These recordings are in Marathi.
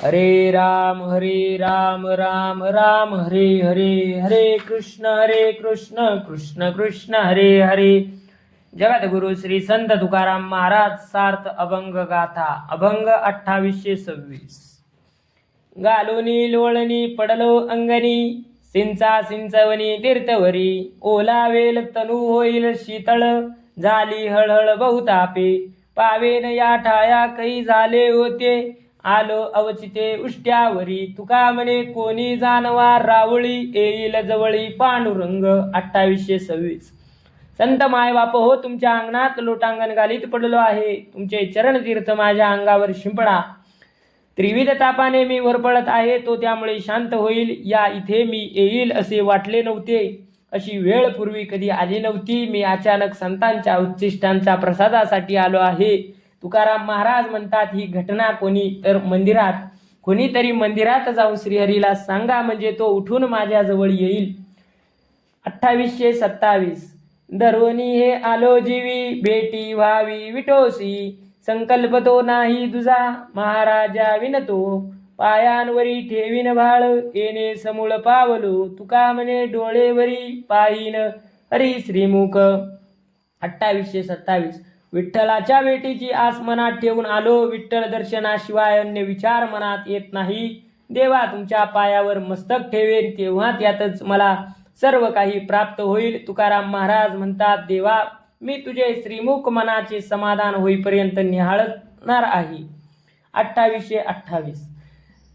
हरे राम राम राम हरे हरे, हरे कृष्ण कृष्ण कृष्ण हरे हरे. जगद्गुरु श्री संत तुकाराम महाराज सार्थ अभंग गाथा. अभंग 2826. गालोनी लोळणी पडलो अंगणी, सिंचा सिंचवणी तीर्थवरी. ओलावेल तनु होईल शीतळ, झाली हळहळ बहुतापे. पावेन या ठाया काही झाले होते, आलो अवचिते उष्ट्यावरी. तुका म्हणे कोणी जानवा रावळी, येईल जवळी पांडुरंग. 2826. संत माय बाप हो, तुमच्या अंगणात लोटांगण घालीत पडलो आहे. तुमचे चरण तीर्थ माझ्या अंगावर शिंपडा. त्रिविध तापाने मी वरपळत आहे, तो त्यामुळे शांत होईल. या इथे मी येईल असे वाटले नव्हते. अशी वेळ पूर्वी कधी आली नव्हती. मी अचानक संतांच्या उच्चिष्टांच्या प्रसादासाठी आलो आहे. तुकाराम महाराज म्हणतात, ही घटना कोणीतरी मंदिरात जाऊन श्रीहरीला सांगा, म्हणजे तो उठून माझ्याजवळ येईल. 2827. दरवणी हे आलो जीवी, भेटी व्हावी विटोसी. संकल्प तो नाही तुझा, महाराजा विनतो. पायांवरी ठेवीन भाळ, येणे समूळ पावलो. तुका म्हणे डोळेवरी, पाहिन हरी श्रीमुख. 2827. विठ्ठलाच्या भेटीची आस मनात ठेवून आलो. विठ्ठल दर्शनाशिवाय अन्य विचार मनात येत नाही. देवा तुमच्या पायावर मस्तक ठेवेन, तेव्हा त्यातच मला सर्व काही प्राप्त होईल. तुकाराम महाराज म्हणतात, देवा मी तुझे श्रीमुख मनाचे समाधान होईपर्यंत निहाळणार आहे. 2828.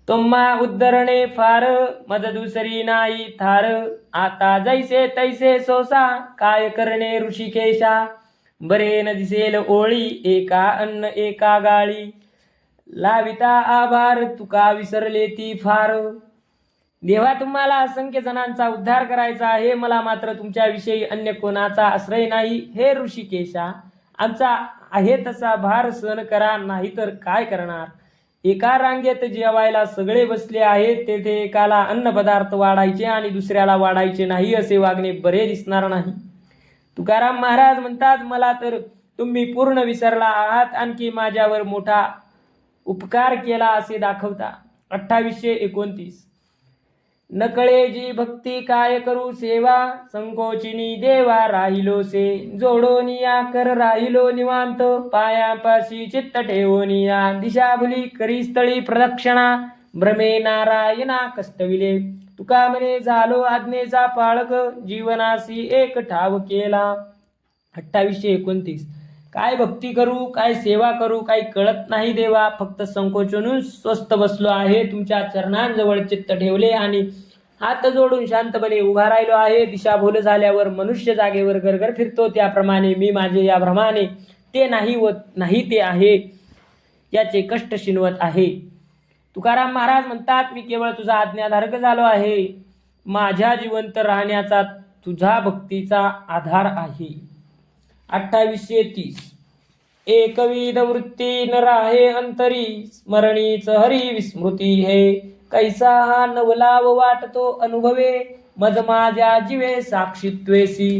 तुम्हा उद्धरणे फार, मज दुसरी नाही थार. आता जैसे तैसे सोसा, काय करणे ऋषिकेशा. बरे न दिसेल ओळी, एका अन्न एका गाळी. लाविता आभार, तुका विसरले ती फार. देवा तुम्हाला असंख्य जणांचा उद्धार करायचा आहे, मला मात्र तुमच्याविषयी अन्य कोणाचा आश्रय नाही. हे ऋषिकेशा, आमचा आहे तसा भार सहन करा, नाहीतर काय करणार. एका रांगेत जेवायला सगळे बसले आहेत, तेथे एकाला अन्न पदार्थ वाढायचे आणि दुसऱ्याला वाढायचे नाही, असे वागणे बरे दिसणार नाही. तुकाराम महाराज म्हणतात, मला तर तुम्ही पूर्ण विसरला आहात, आणखी माझ्यावर मोठा उपकार केला असे दाखवता. 2829. नकळे जी भक्ती काय करू सेवा, संकोचिनी देवा राहिलोसे. जोडोनिया कर राहिलो निवांत, पायापाशी चित्त ठेवोनिया. दिशाभुली करी स्थळी प्रदक्षिणा, भ्रमे नारायणा कष्टविले. तुका म्हणे झालो आज्ञेचा पाळक, जीवनासी एक ठाव केला. 2829. काय भक्ती करू, काय सेवा करू, काही कळत नाही देवा. फक्त संकोचून स्वस्थ बसलो आहे. तुमच्या चरणांजवळ चित्त ठेवले आणि हात जोडून शांतपणे उभा राहिलो आहे. दिशाभूल झाल्यावर मनुष्य जागेवर गरगर फिरतो, त्याप्रमाणे मी माझे या भ्रमाने ते नाही ते आहे याचे कष्ट शिनवत आहे. तुकाराम महाराज म्हणतात, मी केवळ तुझा आज्ञाधारक झालो आहे. माझ्या जिवंत राहण्याचा तुझा भक्तीचा आधार आहे. 2830. एकविध वृत्ती न राहे अंतरी, स्मरणीच हरी विस्मृती हे. कैसा हा नवलाव वाटतो अनुभवे, मज माझ्या जीवे साक्षीत्वेसी.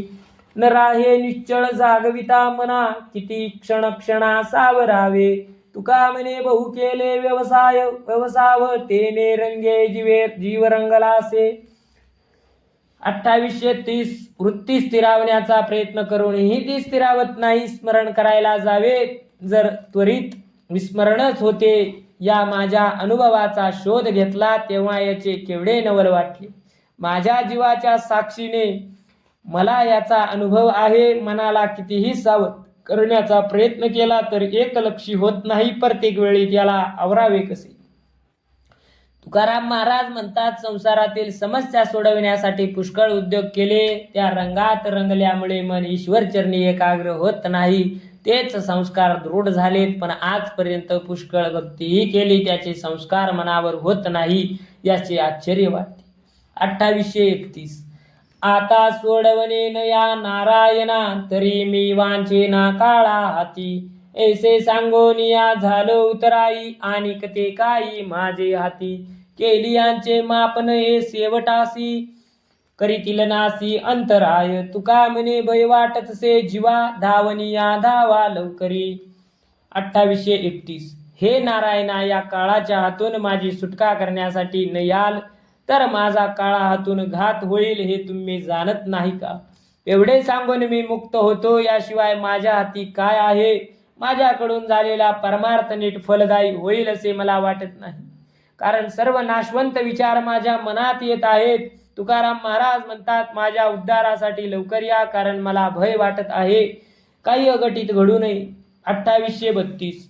न राहे निश्चळ जागविता मना, किती क्षण क्षणा सावरावे. तुका म्हणे बहु केले व्यवसाव, तेने रंगे जीव रंगलासे. 2830. वृत्ती स्थिरावण्याचा प्रयत्न करूनही ती स्थिरावत नाही. स्मरण करायला जावे, जर त्वरित विस्मरणच होते. या माझ्या अनुभवाचा शोध घेतला, तेव्हा याचे केवढे नवल वाटले. माझ्या जीवाच्या साक्षीने मला याचा अनुभव आहे. मनाला कितीही सावध करण्याचा प्रयत्न केला तर एकलक्षी होत नाही. प्रत्येक वेळी त्याला आवरावे कसे. तुकाराम महाराज म्हणतात, संसारातील समस्या सोडविण्यासाठी पुष्कळ उद्योग केले, त्या रंगात रंगल्यामुळे मन ईश्वरचरणी एकाग्र होत नाही. तेच संस्कार दृढ झालेत, पण आजपर्यंत पुष्कळ भक्तीही केली, त्याचे संस्कार मनावर होत नाही, याचे आश्चर्य वाटते. 2831. आता सोडवणे न या नारायणा, तरी मी वांछेना काळा हाती. ऐसे सांगोनिया झालो उतराई, आणि कते काही माझे हाती. केली यांचे मापन हे शेवटासी, करीतील नासी अंतराय. तुका म्हणे भय वाटतसे जीवा, धावनिया धावा लवकरी. 2831. हे नारायणा, या काळाच्या हातून माझी सुटका करण्यासाठी न याल तर माझा काळा हातून घात होईल, हे तुम्ही जाणत नाही का? एवढे सांगून मी मुक्त होतो, याशिवाय माझ्या हाती काय आहे? माझ्याकडून झालेला परमार्थ नीट फलदायी होईल असे मला वाटत नाही, कारण सर्व नाशवंत विचार माझ्या मनात येत आहेत. तुकाराम महाराज म्हणतात, माझ्या उद्धारासाठी लवकर या, कारण मला भय वाटत आहे, काही अघटित घडू नये. 2832.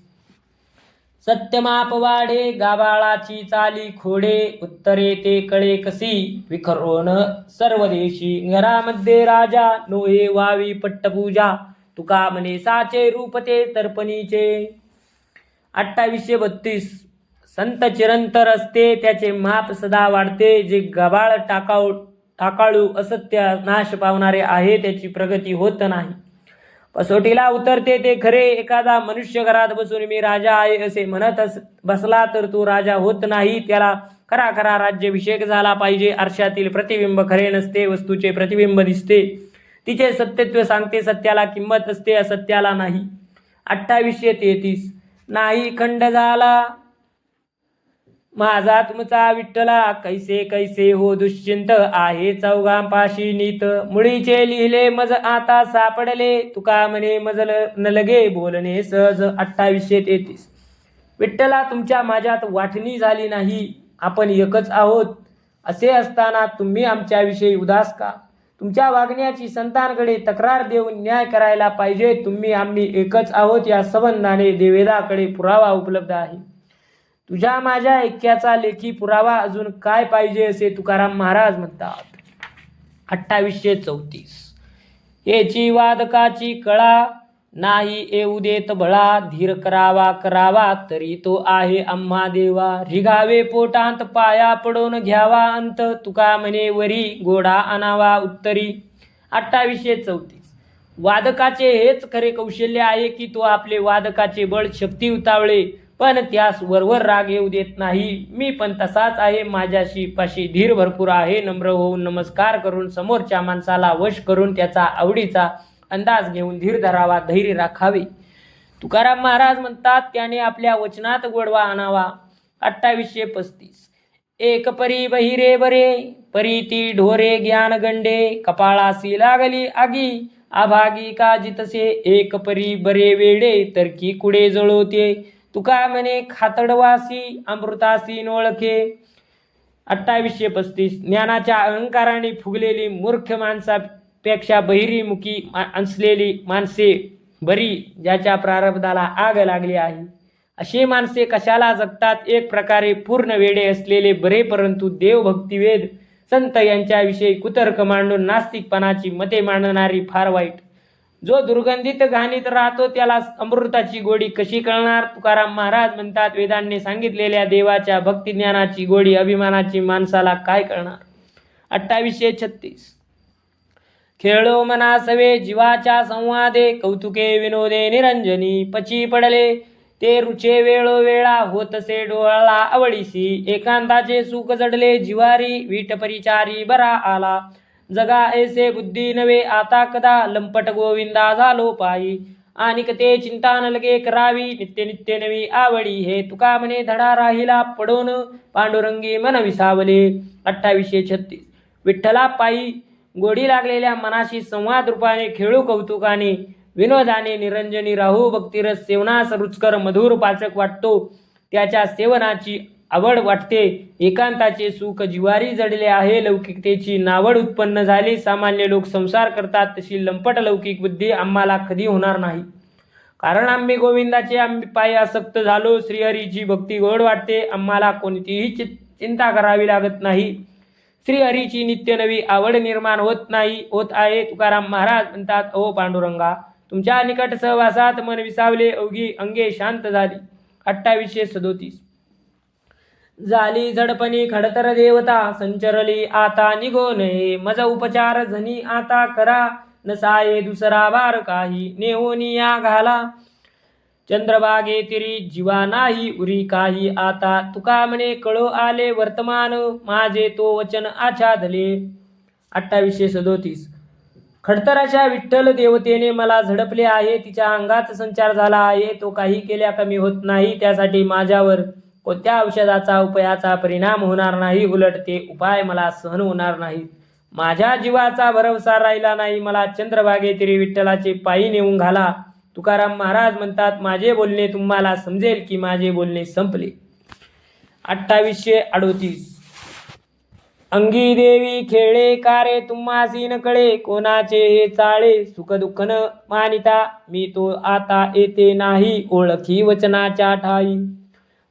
सत्यमाप वाढे गाबाळाची चाली खोडे, उत्तरे ते कळे कसी विखरोन सर्व देशी. घरामध्ये राजा नोहे व्हावी पट्टपूजा, तुका म्हणे साचे रूप ते तर्पणीचे. 2832. संत चिरंतर असते, त्याचे माप सदा वाढते. जे गबाळ टाकाळू असत्य नाश पावणारे आहे, त्याची प्रगती होत नाही. कसोटीला उतरते ते खरे. एखादा मनुष्य घरात बसून मी राजा आहे असे म्हणत बसला तर तो राजा होत नाही, त्याला खरा खरा राज्याभिषेक झाला पाहिजे. आरशातील प्रतिबिंब खरे नसते, वस्तूचे प्रतिबिंब दिसते, तिचे सत्यत्व सांगते. सत्याला किंमत असते, असत्याला नाही. 2833. नाही खंड झाला माझा तुमचा विठ्ठला, कैसे कैसे हो दुश्चिंत आहे चौघांपाशी नीत. मुळीचे लिहिले मज आता सापडले, तुका म्हणे मजल न लगे बोलणे सहज. 2833. विठ्ठला, तुमच्या माझ्यात वाटणी झाली नाही, आपण एकच आहोत. असे असताना तुम्ही आमच्याविषयी उदास का? तुमच्या वागण्याची संतांकडे तक्रार देऊन न्याय करायला पाहिजे. तुम्ही आम्ही एकच आहोत या संबंधाने देवेदाकडे पुरावा उपलब्ध आहे. तुझ्या माझ्या ऐक्याचा लेखी पुरावा अजून काय पाहिजे असे तुकाराम महाराज म्हणतात. 2834. याची वादकाची कळा नाही येऊ देत बळा, धीर करावा करावा तरी तो आहे आम्हा देवा. रिघावे पोटांत पाया पडून घ्यावा अंत, तुका म्हणे वरी गोडा आणावा उत्तरी. 2834. वादकाचे हेच खरे कौशल्य आहे की तो आपले वादकाचे बळ शक्ती उतावळे, पण त्यास वरवर राग येऊ देत नाही. मी पण तसाच आहे, माझ्याशी पाशी धीर भरपूर आहे. नम्र होऊन नमस्कार करून समोरच्या माणसाला वश करून त्याचा आवडीचा अंदाज घेऊन धीर धरावा, धैर्य राखावे. तुकाराम महाराज म्हणतात, त्याने आपल्या वचनात गोडवा आणावा. 2835. एक परी बहिरे बरे, परी ती ढोरे ज्ञान गंडे, कपाळासी लागली आगी आभागी का जितसे. एक परी बरे वेडे, तरकी कुडे जळोते, तुका म्हणे खातडवासी अमृतासी नोळखे. 2835. ज्ञानाच्या अहंकाराने फुगलेली मूर्ख माणसापेक्षा बहिरीमुखी असलेली माणसे बरी, ज्याच्या प्रारब्धाला आग लागली आहे. अशी माणसे कशाला जगतात? एक प्रकारे पूर्ण वेडे असलेले बरे, परंतु देवभक्तिवेद संत यांच्याविषयी कुतर्क मांडून नास्तिकपणाची मते मांडणारी फार वाईट. जो दुर्गंधित घाणीत राहतो त्याला अमृताची गोडी कशी कळणार? तुकाराम महाराज म्हणतात, वेदांनी सांगितलेल्या देवाच्या भक्तिज्ञानाची गोडी अभिमानाची माणसाला काय कळणार? 2836. खेळो मना सवे जीवाच्या संवादे, कौतुके विनोदे निरंजनी, पची पडले ते रुचे वेळोवेळा, होतसे डोळा आवडीसी. एकांताचे सुख जडले जिवारी, वीट परिचारी बरा आला. जगा ऐसे बुद्धी नवे आता कदा, लंपट गोविंदा झालो पायी. आनिक ते चिंता न लगे करावी, नित्य नित्य नवी आवडी. हे तुका म्हणे धडा राहिला पडून, पांडुरंगी मन विसावले. 2836. विठ्ठला पायी गोडी लागलेल्या मनाशी संवाद रूपाने खेळू, कौतुकाने विनोदाने निरंजनी राहू. भक्तिरस सेवनास रुचकर मधुर पाचक वाटतो, त्याच्या सेवनाची आवड वाटते. एकांताचे सुख जिवारी जडले आहे, लौकिकतेची नावड उत्पन्न झाली. सामान्य लोक संसार करतात तशी लंपट लौकिक बुद्धी आम्हाला कधी होणार नाही, कारण आम्ही गोविंदाचे आम्ही पायी आसक्त झालो. श्रीहरीची भक्ती गोड वाटते, आम्हाला कोणतीही चिंता करावी लागत नाही. श्रीहरीची नित्य नवी आवड निर्माण होत आहे. तुकाराम महाराज म्हणतात, ओ पांडुरंगा, तुमच्या निकट सहवासात मन विसावले, अवघी अंगे शांत झाली. 2837. झाली झडपणी खडतर देवता, संचरली आता निघो नये. मज उपचार झनी आता करा, नसाये दुसरा वार काही. नेहोनिया घाला चंद्रभागे तिरी, जीवा नाही उरी काही आता. तुका म्हणे कळो आले वर्तमान, माझे तो वचन आच्छादले. 2837. खडतराच्या विठ्ठल देवतेने मला झडपले आहे, तिच्या अंगात संचार झाला आहे, तो काही केल्या कमी होत नाही. त्यासाठी माझ्यावर कोणत्या औषधाचा उपायाचा परिणाम होणार नाही, उलट ते उपाय मला सहन होणार नाही. माझ्या जीवाचा भरवसा राहिला नाही, मला चंद्रभागेतिरी विठ्ठलाचे पायी नेऊन घाला. तुकाराम महाराज म्हणतात, माझे बोलणे तुम्हाला समजेल की माझे बोलणे संपले. 2838 अंगी देवी खेळे कारे तुम्हासी न कळे, कोणाचे हे चाळे सुख दुःख न मानिता, मी तो आता येते नाही ओळखी वचनाच्या ठाई.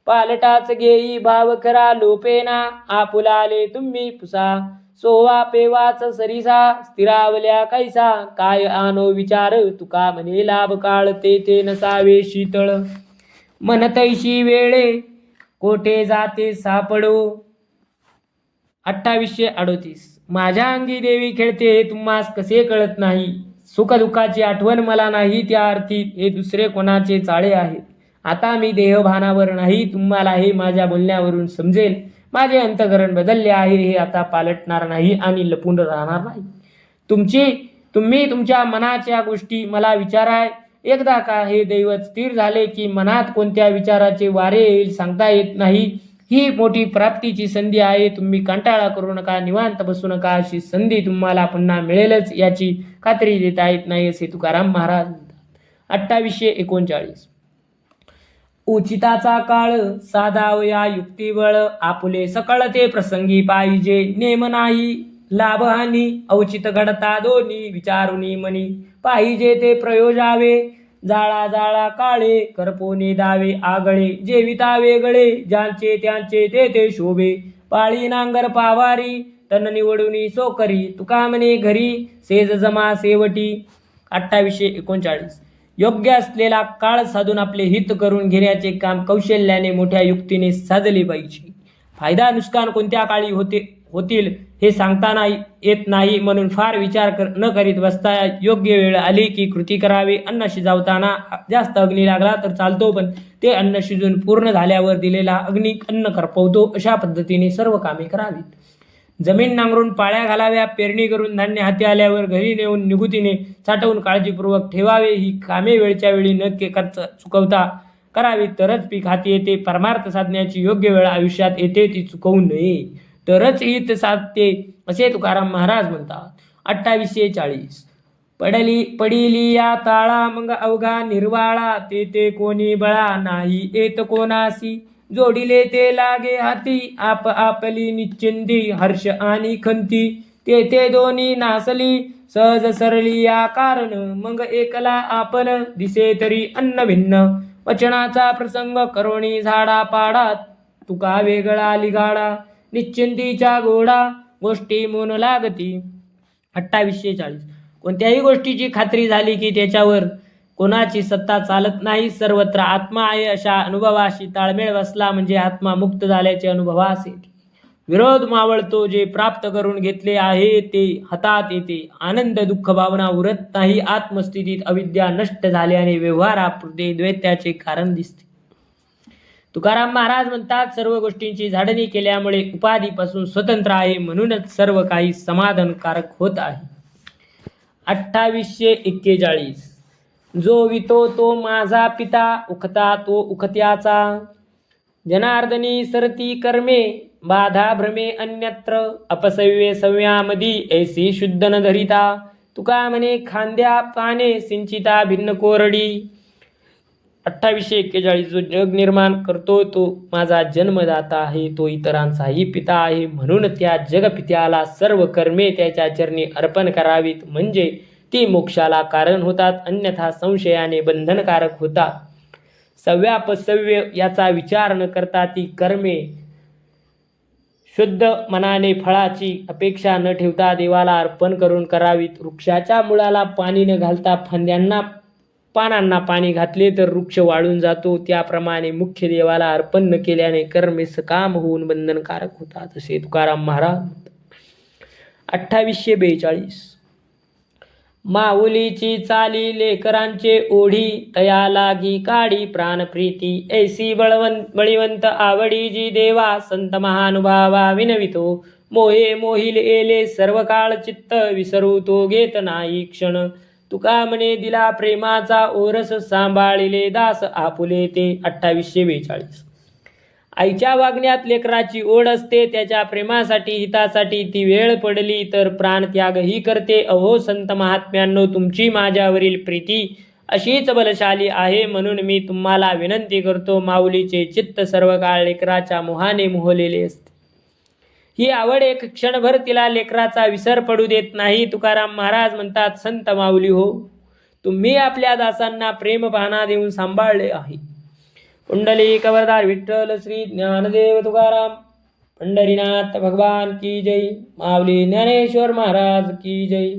पालटाच घेई भाव खरा लोपेना, आपुलाले तुम्ही पुसा, सोवा पेवाच सरिसा, स्थिरावल्या कैसा, काय आनो विचार, तुका म्हणे लाभ काळ ते नसावे शीतळ, मनतैशी वेळे कोठे जाते सापडो. 2838 माझ्या अंगी देवी खेळते हे तुम्हास कसे कळत नाही, सुखदुःखाची आठवण मला नाही, त्या अर्थी हे दुसरे कोणाचे चाळे आहेत. आता मी देहभानावर नाही, तुम्हाला हे माझ्या बोलण्यावरून समजेल. माझे अंतःकरण बदलले आहे, हे आता पालटणार नाही आणि लपून राहणार नाही. तुम्ही तुमच्या मनाच्या गोष्टी मला विचाराय. एकदा का हे दैवत स्थिर झाले की मनात कोणत्या विचाराचे वारे येईल सांगता येत नाही. ही मोठी प्राप्तीची संधी आहे. तुम्ही कंटाळा करू नका, निवांत बसू नका. अशी संधी तुम्हाला पुन्हा मिळेलच याची खात्री देता येत नाही, असे तुकाराम महाराज म्हणतात. 2839 उचिताचा काळ साधावया युक्तिबळ, आपुले सकळ ते प्रसंगी पाहिजे, नेम नाही लाभहानी, औचित घडता दोन्ही विचारुनी मनी, पाहिजे ते प्रयोजावे, जाळा जाळा काळे करपोने दावे आगळे, जेविता वेगळे ज्यांचे त्यांचे ते शोभे, पाळी नांगर पावारी तन निवडुनी सोकरी, तुका म्हणे घरी सेज जमा सेवटी. 2839 योग्य असलेला काळ साधून आपले हित करून घेण्याचे काम कौशल्याने मोठ्या युक्तीने साधले पाहिजे. फायदा नुकसान कोणत्या काळी होतील हे सांगता येत नाही, म्हणून फार विचार न करीत बसता योग्य वेळ आली की कृती करावी. अन्न शिजवताना जास्त अग्नी लागला तर चालतो, पण ते अन्न शिजून पूर्ण झाल्यावर दिलेला अग्नी अन्न करपवतो. अशा पद्धतीने सर्व कामे करावीत. जमीन नांगरून पाळ्या घालाव्या, पेरणी करून धान्य हाती आल्यावर घरी नेऊन निगुतीने साठवून काळजीपूर्वक ठेवावे. ही कामे वेळच्या वेळी न खर्च चुकवता करावी, तरच पीक हाती येते. परमार्थ साधण्याची योग्य वेळ आयुष्यात येते, ती चुकवू नये, तरच हित साधते, असे तुकाराम महाराज म्हणतात. 2840 पडिली या ताळा मग अवघा निर्वाळा, ते कोणी बळा नाही येत कोणासी, जोडिले ते लागे हाती आपली निश्चिंती, हर्ष आणि खंती ते दोन्ही नासली, सहज सरली या कारण, मग एकला आपण दिसे तरी अन्न भिन्न, वचनाचा प्रसंग करोणी झाडा पाडात, तुका वेगळा लिगाडा, निश्चिंतीच्या गोडा गोष्टी मून लागती. 2840 कोणत्याही गोष्टीची खात्री झाली की त्याच्यावर कोणाची सत्ता चालत नाही. सर्वत्र आत्मा आहे अशा अनुभवाशी ताळमेळ बसला म्हणजे आत्मा मुक्त झाल्याचे अनुभवास येते. विरोध मावळतो. जे प्राप्त करून घेतले आहे ते हातात येते. आनंद दुःख भावना उरत नाही. आत्मस्थितीत अविद्या नष्ट झाल्याने व्यवहारापुरते द्वैत्याचे कारण दिसते. तुकाराम महाराज म्हणतात, सर्व गोष्टींची झाडणी केल्यामुळे उपाधीपासून स्वतंत्र आहे, म्हणूनच सर्व काही समाधानकारक होत आहे. 2841 जो वितो तो माझा पिता, उखता तो उखत्याचा, जनार्दनी सरती कर्मे बाधा भ्रमे अन्यत्र, अपसव्ये सव्यामधी ऐसी शुद्ध न धरिता, तुका म्हणे खांद्या पाने सिंचिता भिन्न कोरडी. 2841 जो जग निर्माण करतो तो माझा जन्मदाता आहे, तो इतरांचाही पिता आहे, म्हणून त्या जगपित्याला सर्व कर्मे त्याच्या चरणी अर्पण करावीत, म्हणजे ती मोक्षाला कारण होतात, अन्यथा संशयाने बंधनकारक होतात. सव्यापसव्य याचा विचार न करता ती कर्मे शुद्ध मनाने फळाची अपेक्षा न ठेवता देवाला अर्पण करून करावीत. वृक्षाच्या मुळाला पाणी न घालता पानांना पाणी घातले तर वृक्ष वाळून जातो, त्याप्रमाणे मुख्य देवाला अर्पण न केल्याने कर्मे सकाम होऊन बंधनकारक होतात, असे तुकाराम महाराज. 2842 माऊलीची चाली लेकरांचे ओढी, तया लागी काढी प्राणप्रीती, ऐसी बळीवंत आवडी जी देवा, संत महानुभावा विनवितो, मोहे मोहिल येले सर्व काळ चित्त, विसरू तो घेत नाही क्षण. तुका म्हणे दिला प्रेमाचा ओरस, सांभाळिले दास आपुले ते. 2842. आईच्या वागण्यात लेकराची ओढ असते. त्याच्या प्रेमासाठी हितासाठी ती वेळ पडली तर प्राणत्यागही करते. अहो संत महात्म्यांनो, तुमची माझ्यावरील प्रीती अशीच बलशाली आहे, म्हणून मी तुम्हाला विनंती करतो. माऊलीचे चित्त सर्व काळ लेकराच्या मोहाने मोहलेले असते. ही आवड एक क्षणभर तिला लेकराचा विसर पडू देत नाही. तुकाराम महाराज म्हणतात, संत माऊली हो, तुम्ही आपल्या दासांना प्रेम पाहणा देऊन सांभाळले आहे. कुंडली कवरदार विठ्ठल श्री ज्ञानदेव तुकाराम पंढरीनाथ भगवान की जय. माऊली ज्ञानेश्वर महाराज की जय.